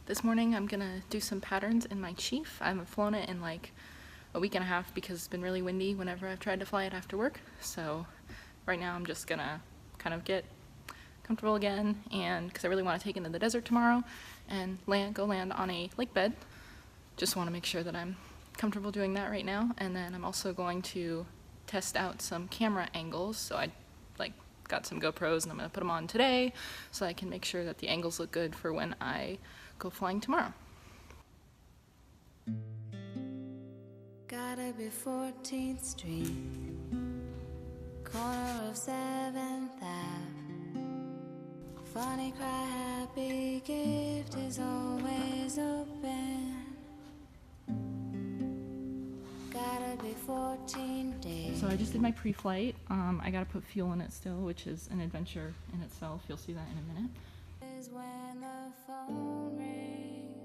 This morning I'm gonna do some patterns in my Chief. I haven't flown it in like a week and a half because it's been really windy whenever I've tried to fly it after work. So right now I'm just gonna kind of get comfortable again, and because I really want to take it into the desert tomorrow and go land on a lake bed. Just want to make sure that I'm comfortable doing that right now. And then I'm also going to test out some camera angles. So I got some GoPros and I'm gonna put them on today so I can make sure that the angles look good for when I go flying tomorrow. Gotta be 14th Street, corner of 7th Ave. Funny cry, happy gift is always open. Gotta be 14 days. So I just did my pre-flight. I gotta put fuel in it still, which is an adventure in itself. You'll see that in a minute. Is when the phone rings.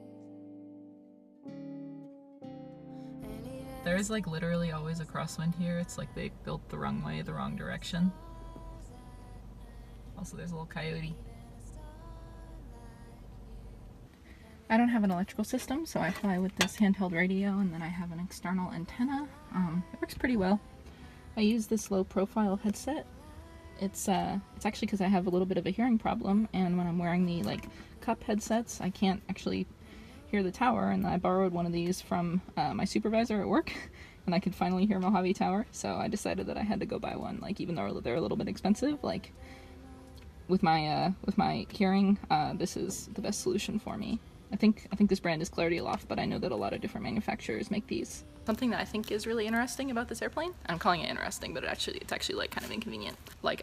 There is like literally always a crosswind here. It's like they built the wrong way, the wrong direction. Also there's a little coyote. I don't have an electrical system, so I fly with this handheld radio, and then I have an external antenna. It works pretty well. I use this low profile headset. It's actually because I have a little bit of a hearing problem, and when I'm wearing the cup headsets, I can't actually hear the tower, and I borrowed one of these from my supervisor at work, and I could finally hear Mojave Tower, so I decided that I had to go buy one, even though they're a little bit expensive. With my hearing, this is the best solution for me. I think this brand is Clarity Aloft, but I know that a lot of different manufacturers make these. Something that I think is really interesting about this airplane, I'm calling it interesting, but it's actually kind of inconvenient.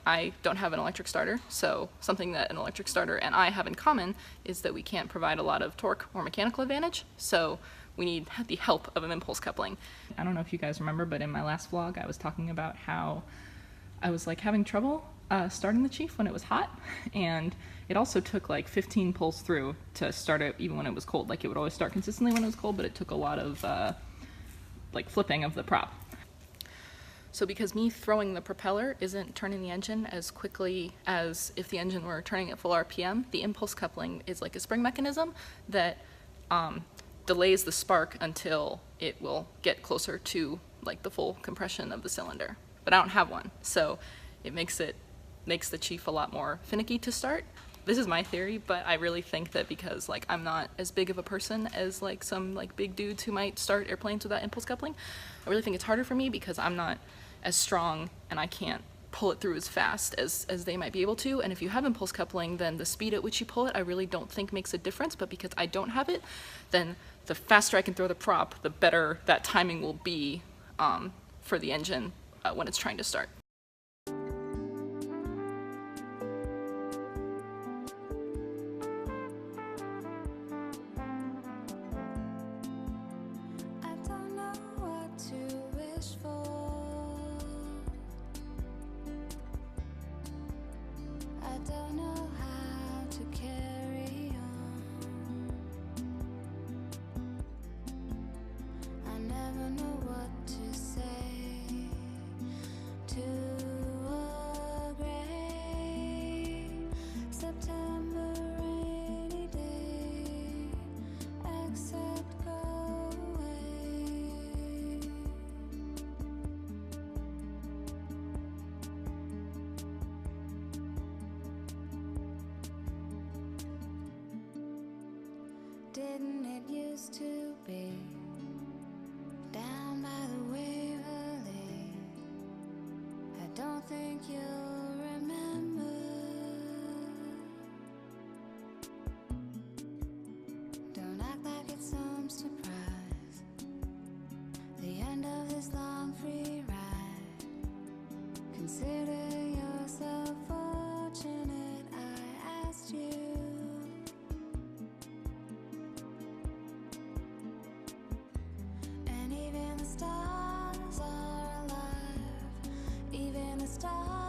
I don't have an electric starter, so something that an electric starter and I have in common is that we can't provide a lot of torque or mechanical advantage, so we need the help of an impulse coupling. I don't know if you guys remember, but in my last vlog I was talking about how I was having trouble starting the Chief when it was hot, and it also took 15 pulls through to start it even when it was cold. It would always start consistently when it was cold, but it took a lot of flipping of the prop. So because me throwing the propeller isn't turning the engine as quickly as if the engine were turning at full RPM, the impulse coupling is like a spring mechanism that delays the spark until it will get closer to the full compression of the cylinder. But I don't have one, so it makes the Chief a lot more finicky to start. This is my theory, but I really think that because I'm not as big of a person as some big dudes who might start airplanes without impulse coupling, I really think it's harder for me because I'm not as strong and I can't pull it through as fast as they might be able to. And if you have impulse coupling, then the speed at which you pull it I really don't think makes a difference, but because I don't have it, then the faster I can throw the prop, the better that timing will be for the engine when it's trying to start. Didn't it used to be down by the Waverly? I don't think you'll remember. Don't act like it's some surprise, the end of this long free ride. Consider yourself fortunate I asked you. Stars are alive, even the stars.